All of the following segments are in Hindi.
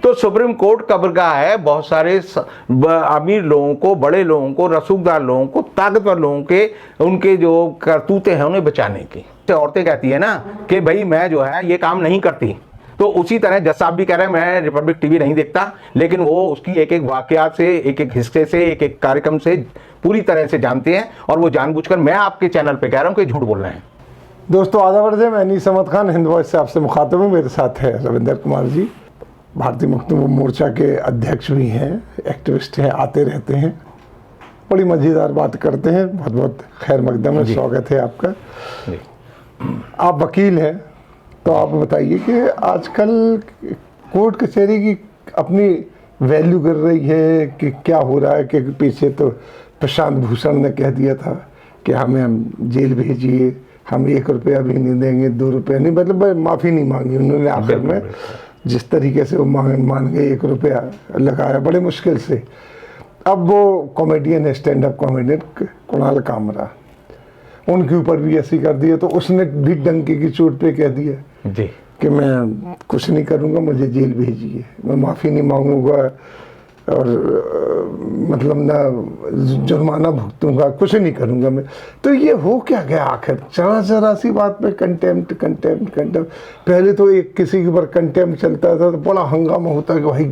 तो सुप्रीम कोर्ट कब्रगाह है बहुत सारे अमीर लोगों को, बड़े लोगों को, रसूखदार लोगों को, ताकतवर लोगों के उनके जो करतूते हैं उन्हें बचाने की। तो औरतें कहती है ना कि भाई मैं जो है ये काम नहीं करती, तो उसी तरह जज साहब भी कह रहे हैं मैं रिपब्लिक टीवी नहीं देखता, लेकिन वो उसकी एक एक वाकयात से, एक एक हिस्से से, एक एक कार्यक्रम से पूरी तरह से जानते हैं, और वो जानबूझकर मैं आपके चैनल पे कह रहा हूँ कि झूठ बोल रहे हैं। दोस्तों आदाब अर्ज़ है, मैं अनीस अहमद खान हिंद वॉइस से आपसे मुखातिब हूँ। मेरे साथ है रविंदर कुमार जी, भारतीय मखदूम मोर्चा के अध्यक्ष भी हैं, एक्टिविस्ट हैं, आते रहते हैं, बड़ी मज़ेदार बात करते हैं। बहुत बहुत खैर मकदम है, स्वागत है आपका। आप वकील हैं, तो आप बताइए कि आजकल कोर्ट कचहरी की अपनी वैल्यू कर रही है कि क्या हो रहा है? कि पीछे तो प्रशांत भूषण ने कह दिया था कि हम जेल भेजिए, हम 1 रुपया भी नहीं देंगे, 2 रुपया नहीं, मतलब माफ़ी नहीं मांगी उन्होंने आखिर में। जिस तरीके से वो मान गए, 1 रुपया लगाया बड़े मुश्किल से। अब वो कॉमेडियन है, stand up comedian Kunal Kamra, उनके ऊपर भी ऐसी कर दिया, तो उसने भी डंके की चोट पे कह दिया जी कि मैं कुछ नहीं करूँगा, मुझे जेल भेजिए, मैं माफ़ी नहीं मांगूंगा और मतलब ना जुर्माना भुगतूंगा, कुछ नहीं करूँगा मैं। तो ये हो क्या गया आखिर? जरा सी बात पे कंटेम्प्ट। पहले तो एक किसी के ऊपर कंटेम्प्ट चलता था तो बड़ा हंगामा होता है कि भाई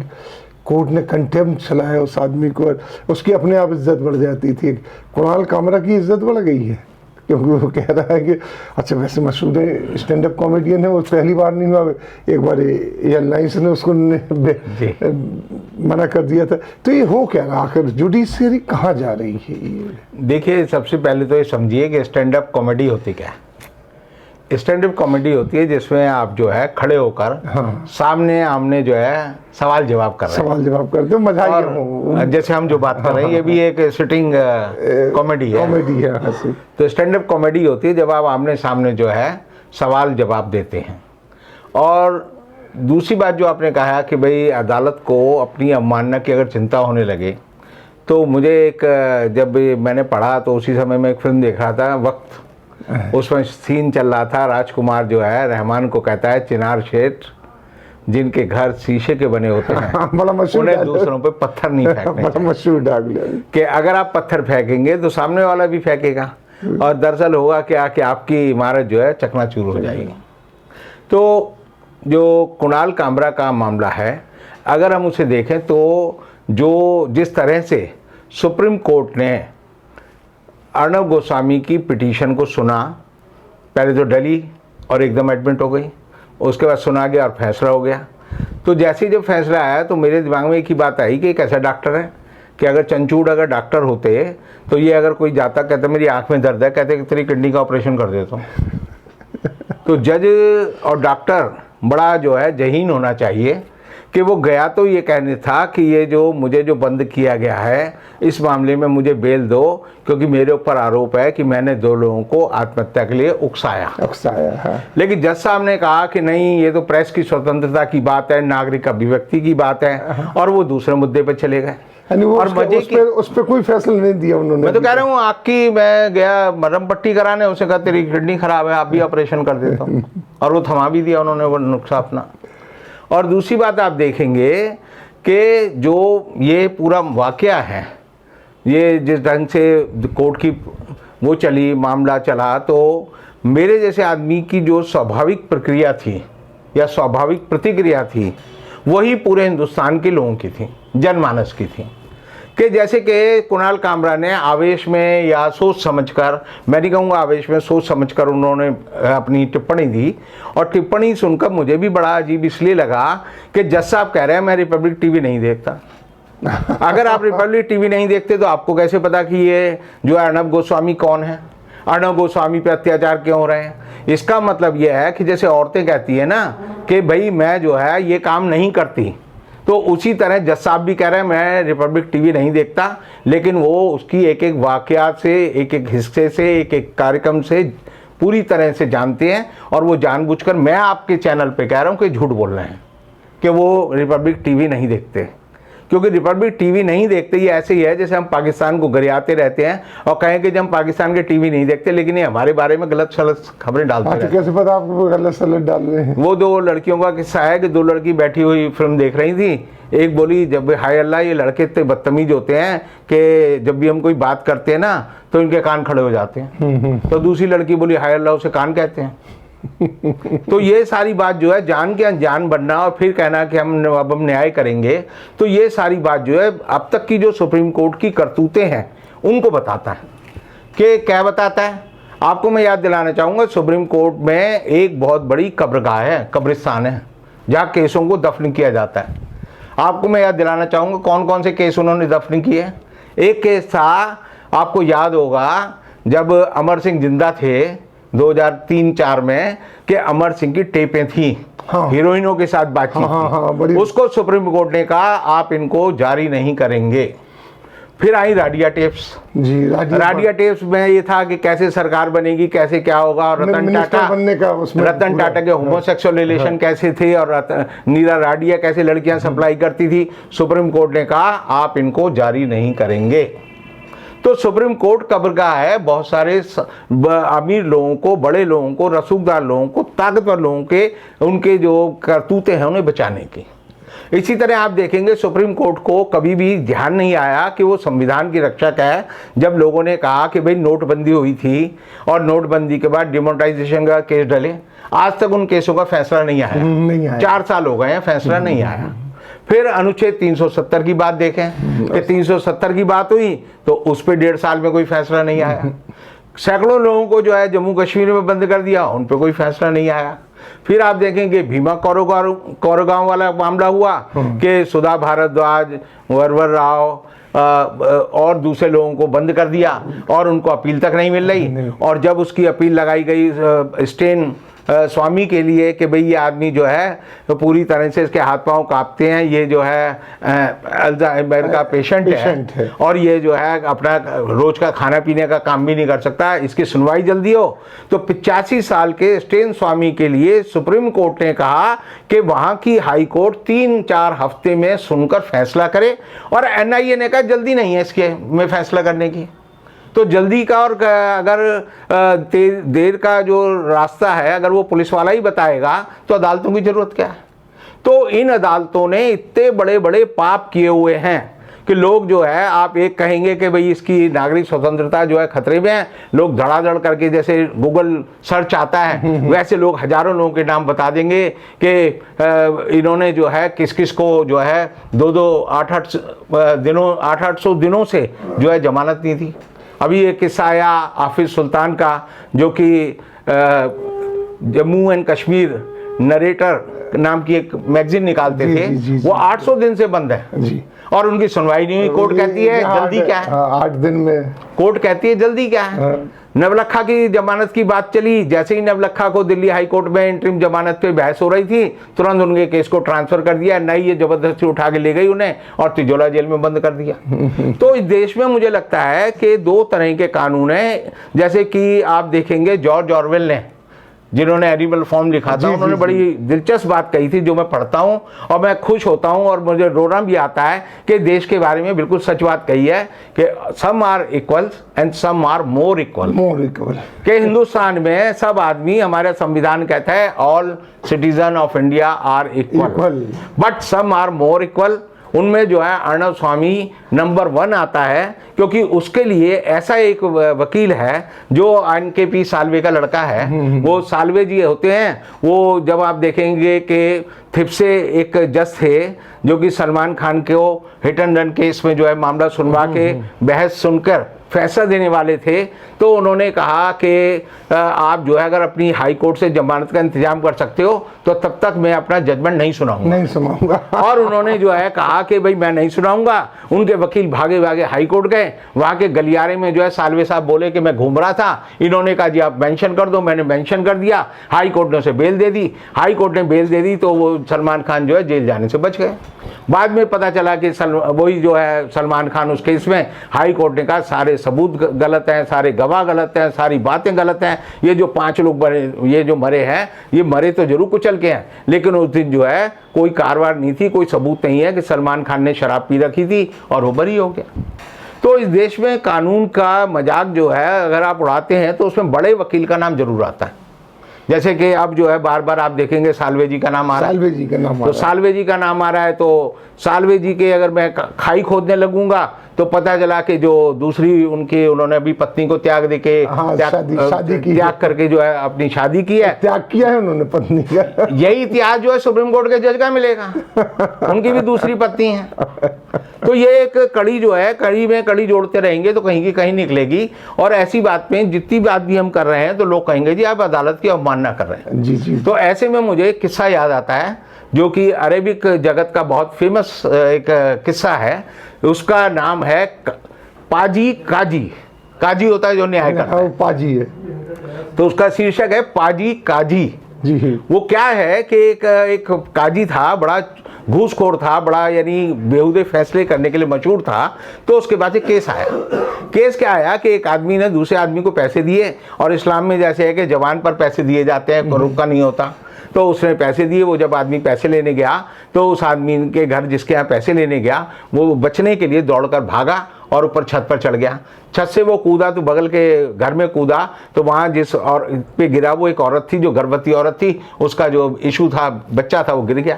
कोर्ट ने कंटेम्प्ट चलाया उस आदमी को, उसकी अपने आप इज्जत बढ़ जाती थी। कुणाल कामरा की इज्जत बढ़ गई है क्योंकि वो कह रहा है कि अच्छा वैसे मशहूर है, स्टैंड अप कॉमेडियन है, वो पहली बार नहीं हुआ, एक बार एयरलाइंस ने उसको मना कर दिया था। तो ये हो क्या रहा आखिर? जुडिशरी कहाँ जा रही है? देखिए, सबसे पहले तो ये समझिए कि स्टैंड अप कॉमेडी होती क्या है। स्टैंड अप कॉमेडी होती है जिसमें आप जो है खड़े होकर सामने आमने जो है सवाल जवाब कर रहे हैं, सवाल जवाब करते हो, मजा ही हो। जैसे हम जो बात कर रहे हैं ये भी एक सिटिंग कॉमेडी है। तो स्टैंड अप कॉमेडी होती है जब आप आमने सामने जो है सवाल जवाब देते हैं। और दूसरी बात जो आपने कहा कि भाई अदालत को अपनी अवमानना की अगर चिंता होने लगे, तो मुझे एक जब मैंने पढ़ा तो उसी समय में एक फिल्म देख रहा था, वक्त, उसमें सीन चल रहा था, राजकुमार जो है रहमान को कहता है चिनार शेठ जिनके घर शीशे के बने होते हैं बड़ा मशहूर, उन्हें दूसरों पे पत्थर नहीं फेंकने बड़ा मशहूर डायलॉग कि अगर आप पत्थर फेंकेंगे तो सामने वाला भी फेंकेगा, और दरअसल होगा क्या कि आपकी इमारत जो है चकनाचूर हो जाएगी। तो जो कुणाल कामरा का मामला है, अगर हम उसे देखें तो जो जिस तरह से सुप्रीम कोर्ट ने अर्नब गोस्वामी की पिटीशन को सुना, पहले तो डली और एकदम एडमिट हो गई, उसके बाद सुना गया और फैसला हो गया। तो जैसे ही जब फैसला आया तो मेरे दिमाग में एक ही बात आई कि एक ऐसा डॉक्टर है कि अगर चंचूड़ अगर डॉक्टर होते तो ये अगर कोई जाता कहता मेरी आंख में दर्द है, कहते कि तेरी किडनी का ऑपरेशन कर देता हूँ। तो जज और डॉक्टर बड़ा जो है जहीन होना चाहिए कि वो गया तो ये कहने था कि ये जो मुझे जो बंद किया गया है इस मामले में मुझे बेल दो, क्योंकि मेरे ऊपर आरोप है कि मैंने 2 लोगों को आत्महत्या के लिए उकसाया है। लेकिन जज साहब ने कहा कि नहीं, ये तो प्रेस की स्वतंत्रता की बात है, नागरिक अभिव्यक्ति की बात है, और वो दूसरे मुद्दे पर चले गए। और उस पर कोई फैसला नहीं दिया उन्होंने। मैं तो कह रहा हूँ आपकी, मैं गया मरहम पट्टी कराने, उसे कहा तेरी किडनी खराब है, आप भी ऑपरेशन कर देता हूँ, और वो थमा भी दिया उन्होंने वो नुस्खा अपना। और दूसरी बात आप देखेंगे कि जो ये पूरा वाकया है, ये जिस ढंग से कोर्ट की वो चली, मामला चला, तो मेरे जैसे आदमी की जो स्वाभाविक प्रक्रिया थी या स्वाभाविक प्रतिक्रिया थी वही पूरे हिंदुस्तान के लोगों की थी, जनमानस की थी, कि जैसे कि कुणाल कामरा ने आवेश में या सोच समझकर, मैं नहीं कहूँगा आवेश में, सोच समझकर उन्होंने अपनी टिप्पणी दी। और टिप्पणी सुनकर मुझे भी बड़ा अजीब इसलिए लगा कि जज साहब कह रहे हैं मैं रिपब्लिक टीवी नहीं देखता। अगर आप रिपब्लिक टीवी नहीं देखते तो आपको कैसे पता कि ये जो अर्नब गोस्वामी कौन है, अर्नब गोस्वामी पे अत्याचार क्यों हो रहे हैं? इसका मतलब यह है कि जैसे औरतें कहती है ना कि भाई मैं जो है ये काम नहीं करती, तो उसी तरह जज साहब भी कह रहे हैं मैं रिपब्लिक टीवी नहीं देखता, लेकिन वो उसकी एक एक वाकयात से, एक एक हिस्से से, एक एक कार्यक्रम से पूरी तरह से जानते हैं। और वो जानबूझकर मैं आपके चैनल पे कह रहा हूँ कि झूठ बोल रहे हैं कि वो रिपब्लिक टीवी नहीं देखते, क्योंकि रिपब्लिक टीवी नहीं देखते। ये ऐसे ही है जैसे हम पाकिस्तान को गरियाते रहते हैं और कहें कि जब हम पाकिस्तान के टीवी नहीं देखते, लेकिन ये हमारे बारे में गलत सलत खबरें डालते हाँ, तो रहते हैं। कैसे पता आपको गलत सलत डाल रहे हैं? वो 2 लड़कियों का किस्सा है कि 2 लड़की बैठी हुई फिल्म देख रही थी। एक बोली, जब हाय अल्लाह, ये लड़के इतने बदतमीज होते हैं कि जब भी हम कोई बात करते हैं ना तो इनके कान खड़े हो जाते हैं। तो दूसरी लड़की बोली, हाय अल्लाह, उसे कान कहते हैं। तो ये सारी बात जो है, जान के अनजान बनना और फिर कहना कि हम न्याय करेंगे, तो ये सारी बात जो है अब तक की जो सुप्रीम कोर्ट की करतूतें हैं उनको बताता है। कि क्या बताता है? आपको मैं याद दिलाना चाहूँगा, सुप्रीम कोर्ट में एक बहुत बड़ी कब्रगाह है, कब्रिस्तान है, जहाँ केसों को दफन किया जाता है। आपको मैं याद दिलाना चाहूँगा कौन कौन से केस उन्होंने दफन किए। एक केस था, आपको याद होगा, जब अमर सिंह जिंदा थे 2003-4 में, कि अमर सिंह की टेपें थी, हाँ। हीरोइनों के साथ बातचीत बड़ी... उसको सुप्रीम कोर्ट ने कहा आप इनको जारी नहीं करेंगे। फिर आई राडिया टेप्स जी, राडिया टेप्स में ये था कि कैसे सरकार बनेगी, कैसे क्या होगा, और रतन टाटा के होमोसेक्सुअल रिलेशन कैसे थे, और नीरा राडिया कैसे लड़कियां सप्लाई करती थी। सुप्रीम कोर्ट ने कहा आप इनको जारी नहीं करेंगे। तो सुप्रीम कोर्ट कब्रगाह है बहुत सारे अमीर लोगों को, बड़े लोगों को, रसूखदार लोगों को, ताकतवर लोगों के, उनके जो करतूतें हैं उन्हें बचाने की। इसी तरह आप देखेंगे सुप्रीम कोर्ट को कभी भी ध्यान नहीं आया कि वो संविधान की रक्षक है। जब लोगों ने कहा कि भाई नोटबंदी हुई थी और नोटबंदी के बाद डिमोनेटाइजेशन का केस डले, आज तक उन केसों का फैसला नहीं आया। 4 साल हो गए हैं, फैसला नहीं आया। फिर अनुच्छेद 370 की बात देखें कि 370 की बात हुई तो उस पर 1.5 साल में कोई फैसला नहीं आया। सैकड़ों लोगों को जो है जम्मू कश्मीर में बंद कर दिया, उन पर कोई फैसला नहीं आया। फिर आप देखेंगे भीमा कोरेगांव वाला मामला हुआ कि सुधा भारद्वाज, वरवर राव और दूसरे लोगों को बंद कर दिया और उनको अपील तक नहीं मिल रही। और जब उसकी अपील लगाई गई स्टेन स्वामी के लिए कि भाई ये आदमी जो है तो पूरी तरह से इसके हाथ पांव कांपते हैं, ये जो है अल्जाइमर का पेशेंट है और ये जो है अपना रोज का खाना पीने का काम भी नहीं कर सकता, इसकी सुनवाई जल्दी हो। तो 85 साल के स्टेन स्वामी के लिए सुप्रीम कोर्ट ने कहा कि वहाँ की हाई कोर्ट 3-4 हफ्ते में सुनकर फैसला करे, और NIA ने कहा जल्दी नहीं है इसके में फैसला करने की। तो जल्दी का और अगर देर का जो रास्ता है अगर वो पुलिस वाला ही बताएगा तो अदालतों की ज़रूरत क्या है। तो इन अदालतों ने इतने बड़े बड़े पाप किए हुए हैं कि लोग जो है, आप एक कहेंगे कि भाई इसकी नागरिक स्वतंत्रता जो है खतरे में है, लोग धड़ाधड़ करके जैसे गूगल सर्च आता है वैसे लोग हजारों लोगों के नाम बता देंगे कि इन्होंने जो है किस किस को जो है 800 दिनों से जो है जमानत नहीं थी। अभी एक किस्सा आया हाफिज सुल्तान का, जो कि जम्मू एंड कश्मीर नरेटर नाम की एक मैगजीन निकालते थे, वो 800 दिन से बंद है जी, और उनकी सुनवाई नहीं हुई। कोर्ट कहती है जल्दी क्या है, 8 दिन में कोर्ट कहती है जल्दी क्या है। नवलखा की जमानत की बात चली, जैसे ही नवलखा को दिल्ली हाई कोर्ट में इंटरिम जमानत पे बहस हो रही थी, तुरंत उनके केस को ट्रांसफर कर दिया, नहीं ये जबरदस्ती उठा के ले गई उन्हें और तिजोला जेल में बंद कर दिया। तो इस देश में मुझे लगता है कि 2 तरह के कानून हैं। जैसे कि आप देखेंगे जॉर्ज ऑरवेल ने, जिन्होंने एनिमल फॉर्म लिखा था, उन्होंने बड़ी दिलचस्प बात कही थी जो मैं पढ़ता हूँ और मैं खुश होता हूँ और मुझे रोना भी आता है कि देश के बारे में बिल्कुल सच बात कही है कि some are equals and some are more equal. कि हिंदुस्तान में सब आदमी, हमारा संविधान कहता है all citizen of India are equal, but some are more equal. उनमें जो है अर्णव स्वामी नंबर 1 आता है, क्योंकि उसके लिए ऐसा एक वकील है जो NKP साल्वे का लड़का है। वो साल्वे जी होते हैं, वो जब आप देखेंगे कि थिप्से एक जज थे जो कि सलमान खान को हिट एंड रन केस में जो है मामला सुनवा के बहस सुनकर फैसला देने वाले थे, तो उन्होंने कहा कि आप जो है अगर अपनी हाई कोर्ट से जमानत का इंतजाम कर सकते हो तो तब तक मैं अपना जजमेंट नहीं सुनाऊंगा। और उन्होंने जो है कहा कि भाई मैं नहीं सुनाऊंगा। उनके वकील भागे भागे हाई कोर्ट गए, वहाँ के गलियारे में जो है साल्वे साहब बोले कि मैं घूम रहा था, इन्होंने कहा जी आप मेंशन कर दो, मैंने मेंशन कर दिया, हाई कोर्ट ने उसे बेल दे दी। हाई कोर्ट ने बेल दे दी तो वो सलमान खान जो है जेल जाने से बच गए। बाद में पता चला कि वही जो है सलमान खान उस केस में हाई कोर्ट ने कहा सारे सबूत गलत हैं, सारे गवाह गलत हैं, सारी बातें गलत हैं, ये जो 5 लोग ये जो मरे हैं, ये मरे तो जरूर कुचल के हैं, लेकिन उस दिन जो है कोई कार्रवाई नहीं थी, कोई सबूत नहीं है कि सलमान खान ने शराब पी रखी थी और वो बरी हो गया। तो इस देश में कानून का मजाक जो है अगर आप उड़ाते हैं तो उसमें बड़े वकील का नाम जरूर आता है। जैसे कि अब जो है बार बार आप देखेंगे साल्वे जी का नाम आ रहा है, साल्वे जी का नाम आ तो रहा है। साल्वे जी का नाम आ रहा है, तो साल्वे जी के अगर मैं खाई खोदने लगूंगा तो पता चला कि जो दूसरी उन्होंने अभी पत्नी को त्याग देके हाँ, शादी की त्याग करके जो है अपनी शादी की है, त्याग किया है उन्होंने पत्नी का। यही इतिहास जो है सुप्रीम कोर्ट के जज का मिलेगा, उनकी भी दूसरी पत्नी है। तो ये एक कड़ी जो है, कड़ी में कड़ी जोड़ते रहेंगे तो कहीं की कहीं निकलेगी। और ऐसी बात में जितनी बात भी हम कर रहे हैं तो लोग कहेंगे जी आप अदालत की अवमानना कर रहे हैं। जी जी। तो ऐसे में मुझे एक किस्सा याद आता है जो कि अरेबिक जगत का बहुत फेमस एक किस्सा है। उसका नाम है पाजी काजी। काजी होता है जो न्याय करता है, पाजी है, तो उसका शीर्षक है पाजी काजी। जी। वो क्या है कि एक काजी था, बड़ा घूसखोर था, बड़ा यानी बेहुदे फैसले करने के लिए मशहूर था। तो उसके बाद एक केस आया। केस क्या आया कि एक आदमी ने दूसरे आदमी को पैसे दिए, और इस्लाम में जैसे है कि जवान पर पैसे दिए जाते हैं, रुका नहीं होता, तो उसने पैसे दिए। वो जब आदमी पैसे लेने गया तो उस आदमी के घर जिसके यहाँ पैसे लेने गया वो बचने के लिए दौड़कर भागा और ऊपर छत पर चढ़ गया। छत से वो कूदा तो बगल के घर में कूदा, तो वहाँ जिस और पे गिरा वो एक औरत थी जो गर्भवती औरत थी, उसका जो इशू था, बच्चा था, वो गिर गया।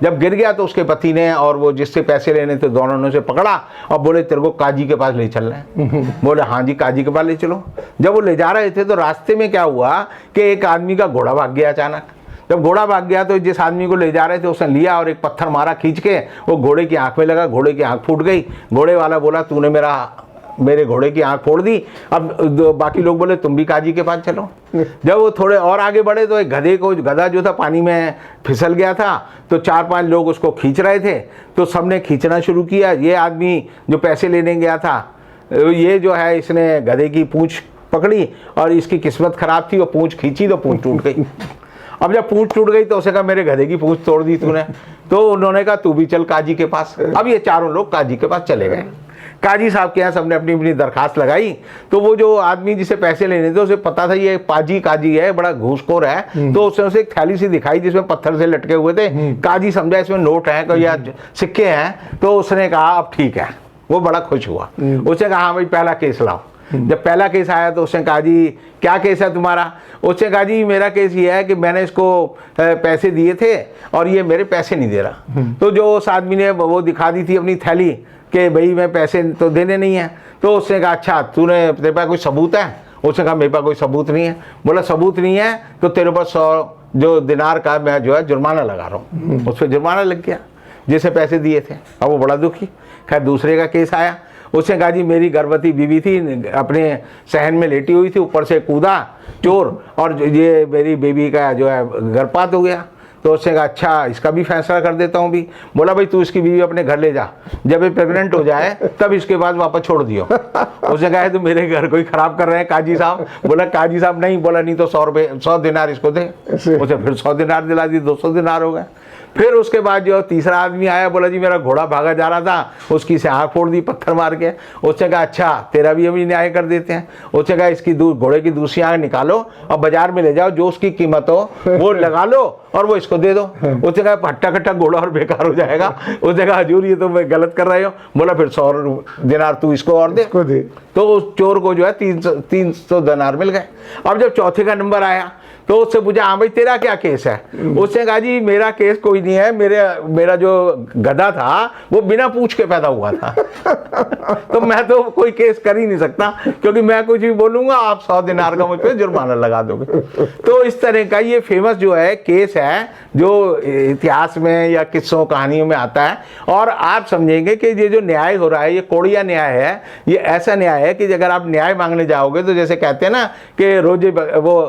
जब गिर गया तो उसके पति ने और वो जिससे पैसे लेने थे दोनों ने उसे पकड़ा और बोले तेरे को काजी के पास ले चल रहे हैं। बोले हाँ जी काजी के पास ले चलो। जब वो ले जा रहे थे तो रास्ते में क्या हुआ कि एक आदमी का घोड़ा भाग गया अचानक। जब घोड़ा भाग गया तो जिस आदमी को ले जा रहे थे उसने लिया और एक पत्थर मारा खींच के, वो घोड़े की आंख में लगा, घोड़े की आंख फूट गई। घोड़े वाला बोला तूने मेरे घोड़े की आंख फोड़ दी। अब बाकी लोग बोले तुम भी काजी के पास चलो। जब वो थोड़े और आगे बढ़े तो एक गधा जो था पानी में फिसल गया था, तो 4-5 लोग उसको खींच रहे थे। तो सबने खींचना शुरू किया। ये आदमी जो पैसे लेने गया था, ये जो है इसने गधे की पूंछ पकड़ी और इसकी किस्मत खराब थी, वो पूंछ खींची तो पूंछ टूट गई। अब जब पूंछ टूट गई तो उसे कहा मेरे गधे की पूंछ तोड़ दी तूने। तो उन्होंने कहा तू भी चल काजी के पास। अब ये चारों लोग काजी के पास चले गए। काजी साहब के यहाँ सबने अपनी अपनी दरखास्त लगाई। तो वो जो आदमी जिसे पैसे लेने थे उसे पता था ये पाजी काजी है, बड़ा घूसखोर है, तो उसने उसे एक थैली सी दिखाई जिसमें पत्थर से लटके हुए थे। काजी समझा इसमें नोट है या सिक्के हैं, तो उसने कहा अब ठीक है। वो बड़ा खुश हुआ। उसने कहा हाँ भाई पहला केस लाओ। जब पहला केस आया तो उसने कहा जी क्या केस है तुम्हारा? उसने कहा जी मेरा केस ये है कि मैंने इसको पैसे दिए थे और ये मेरे पैसे नहीं दे रहा। तो जो उस आदमी ने वो दिखा दी थी अपनी थैली कि भाई मैं पैसे तो देने नहीं है। तो उसने कहा अच्छा तेरे पास कोई सबूत है? उसने कहा मेरे पास कोई सबूत नहीं है। बोला सबूत नहीं है तो तेरे पास 100 जो दिनार का मैं जो है जुर्माना लगा रहा हूँ। उस पर जुर्माना लग गया जिसे पैसे दिए थे। अब वो बड़ा दुखी। खैर दूसरे का केस आया। उसने कहा जी मेरी गर्भवती बीवी थी, अपने सहन में लेटी हुई थी, ऊपर से कूदा चोर और ये मेरी बेबी का जो है गर्भपात हो गया। तो उसने कहा अच्छा इसका भी फैसला कर देता हूँ भी। बोला भाई तू इसकी बीवी अपने घर ले जा, जब ये प्रेग्नेंट हो जाए तब इसके बाद वापस छोड़ दियो। उसने कहा तो मेरे घर को ही खराब कर रहे हैं काजी साहब। बोला काजी साहब नहीं। बोला नहीं तो 100 दिनार इसको दे। उसे फिर 100 दिनार दिला दी, 200 दिनार हो गए। फिर उसके बाद जो तीसरा आदमी आया, बोला जी मेरा घोड़ा भागा जा रहा था, उसकी से आँख फोड़ दी पत्थर मार के। उसने कहा अच्छा तेरा भी अभी न्याय कर देते हैं। उसने कहा इसकी घोड़े की दूसरी आँख निकालो और बाजार में ले जाओ, जो उसकी कीमत हो वो लगा लो और वो इसको दे दो। उसने कहा हट्टा कट्टा घोड़ा और बेकार हो जाएगा। उसने कहा हजूर ये तो मैं गलत कर रहे हो। बोला फिर 100 दिनार तू इसको और दे। तो उस चोर को जो है 300 दिनार मिल गए। अब जब चौथे का नंबर आया तो उससे पूछा हाँ भाई तेरा क्या केस है? उसने कहा जी मेरा केस कोई नहीं है, मेरा जो गधा था वो बिना पूछ के पैदा हुआ था। तो मैं तो कोई केस कर ही नहीं सकता, क्योंकि मैं कुछ भी बोलूंगा आप 100 दिनार का मुझ पर जुर्माना लगा दोगे। तो इस तरह का ये फेमस जो है केस है जो इतिहास में या किस्सों कहानियों में आता है। और आप समझेंगे कि ये जो न्याय हो रहा है ये कोड़िया न्याय है। ये ऐसा न्याय है कि अगर आप न्याय मांगने जाओगे तो जैसे कहते हैं ना कि रोजे वो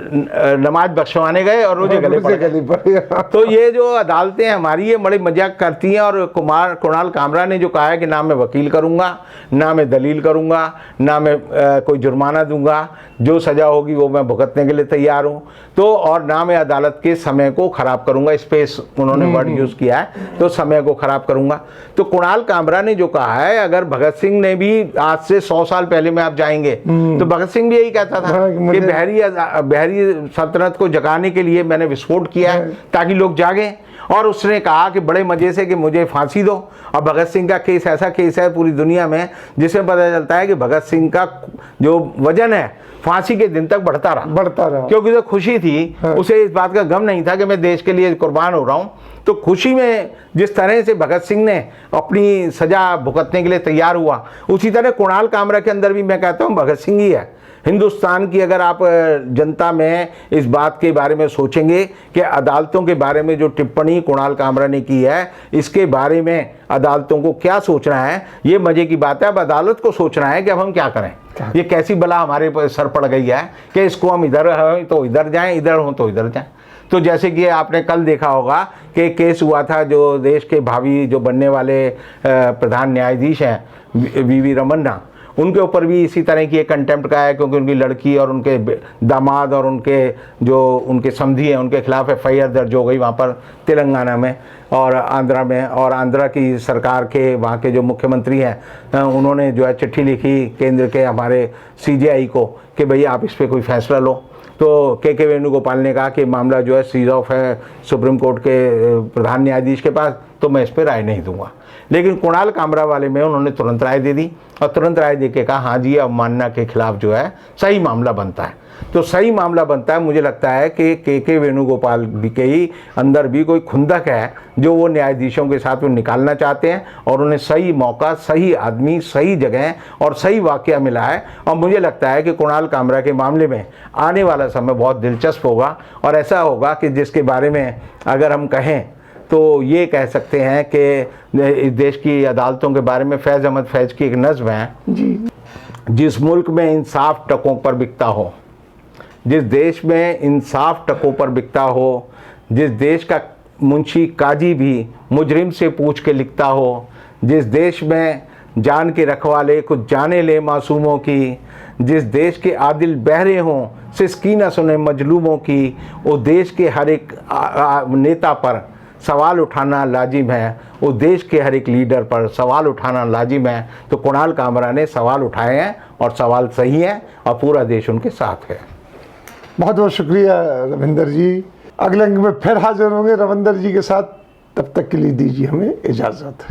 नमाज बख्शवाने गए और रोजे गले पड़ गए। तो ये जो अदालतें हमारी ये बड़ी मजाक करती हैं। और कुणाल कामरा ने जो कहा है कि ना मैं वकील करूंगा, ना मैं दलील करूंगा, ना मैं कोई जुर्माना दूंगा, जो सज़ा होगी वो मैं भुगतने के लिए तैयार हूँ, तो और ना मैं अदालत के समय को ख़राब करूंगा, स्पेस उन्होंने वर्ड यूज़ किया है, तो समय को ख़राब करूंगा। तो कुणाल कामरा ने जो कहा है, अगर भगत सिंह ने भी आज से 100 साल पहले में आप जाएंगे तो भगत सिंह भी यही कहता था कि बहरी सल्तनत को जगाने के लिए मैंने विस्फोट किया है ताकि लोग जागें। और उसने कहा कि बड़े मजे से कि मुझे फांसी दो। और भगत सिंह का केस ऐसा केस है पूरी दुनिया में जिसमें पता चलता है कि भगत सिंह का जो वजन है फांसी के दिन तक बढ़ता रहा, क्योंकि उसे खुशी थी, उसे इस बात का गम नहीं था कि मैं देश के लिए कुर्बान हो रहा हूँ। तो खुशी में जिस तरह से भगत सिंह ने अपनी सजा भुगतने के लिए तैयार हुआ, उसी तरह कुणाल कामरा के अंदर भी मैं कहता हूँ भगत सिंह ही है। हिंदुस्तान की अगर आप जनता में इस बात के बारे में सोचेंगे कि अदालतों के बारे में जो टिप्पणी कुणाल कामरा ने की है, इसके बारे में अदालतों को क्या सोचना है, ये मजे की बात है। अब अदालत को सोचना है कि अब हम क्या करें। ये कैसी बला हमारे सर पड़ गई है कि इसको हम इधर हैं तो इधर जाएं, इधर हों तो इधर जाएं। तो जैसे कि आपने कल देखा होगा कि केस हुआ था जो देश के भावी जो बनने वाले प्रधान न्यायाधीश हैं वी रमन्ना, उनके ऊपर भी इसी तरह की एक कंटेम्प्ट का है, क्योंकि उनकी लड़की और उनके दामाद और उनके समधी हैं उनके खिलाफ FIR दर्ज हो गई वहाँ पर तेलंगाना में और आंध्रा में। और आंध्रा की सरकार के वहाँ के जो मुख्यमंत्री हैं उन्होंने जो है चिट्ठी लिखी केंद्र के हमारे CJI को कि भैया आप इस पर कोई फैसला लो। तो के वेणुगोपाल ने कहा कि मामला जो है सीज ऑफ है सुप्रीम कोर्ट के प्रधान न्यायाधीश के पास, तो मैं इस पर राय नहीं दूंगा। लेकिन कुणाल कामरा वाले में उन्होंने तुरंत राय दे दी और तुरंत राय दे के कहा हाँ जी अवमानना के खिलाफ जो है सही मामला बनता है। तो सही मामला बनता है, मुझे लगता है कि के वेणुगोपाल के ही अंदर भी कोई खुंदक है जो वो न्यायाधीशों के साथ में निकालना चाहते हैं और उन्हें सही मौका, सही आदमी, सही जगह और सही वाकया मिला है। और मुझे लगता है कि कुणाल कामरा के मामले में आने वाला समय बहुत दिलचस्प होगा और ऐसा होगा कि जिसके बारे में अगर हम कहें तो ये कह सकते हैं कि इस देश की अदालतों के बारे में फैज़ अहमद फैज़ की एक नज़्म है जी, जिस मुल्क में इंसाफ टकों पर बिकता हो, जिस देश में इंसाफ टकों पर बिकता हो, जिस देश का मुंशी काजी भी मुजरिम से पूछ के लिखता हो, जिस देश में जान के रखवाले कुछ जाने ले मासूमों की, जिस देश के आदिल बहरे हों सिसकी न सुने मजलूमों की, वो देश के हर एक नेता पर सवाल उठाना लाजिम है, वो देश के हर एक लीडर पर सवाल उठाना लाजिम है। तो कुणाल कामरा ने सवाल उठाए हैं और सवाल सही है और पूरा देश उनके साथ है। बहुत बहुत शुक्रिया रविंदर जी। अगले अंक में फिर हाजिर होंगे रविंदर जी के साथ, तब तक के लिए दीजिए हमें इजाज़त।